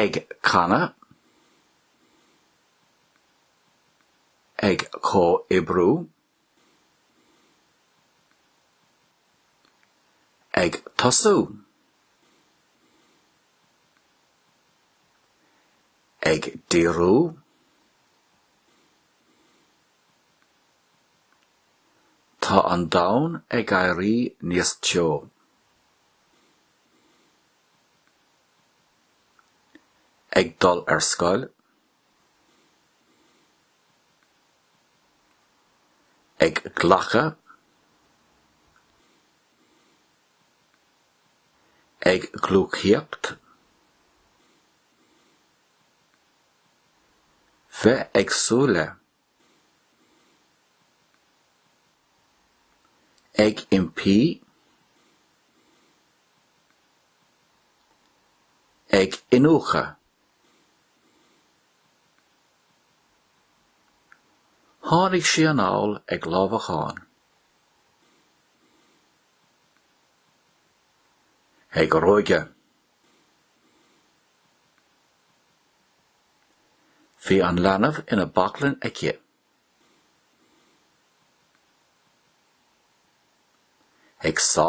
ag canna, ag có ibrú, ag tosú, ag dirú, tá an daun ag éirí níos teo. Ag dul ar scoil, ag ghlacha, ag glúchíocht, bheith agsúla, ag impí, ag inúcha, tháinig sí an awl ag lámhachán, ag róige, bhí an leanbh ina baclann aici, ag sá,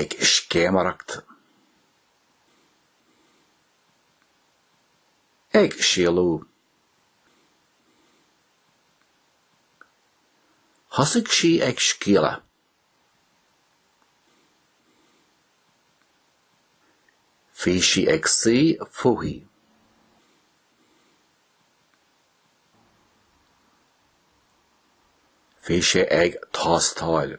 ag scéamaracht, ag síolú. Thosaigh sí ag scíala. Bhí sí ag suí fuaithe. Bhí sé ag tástáil.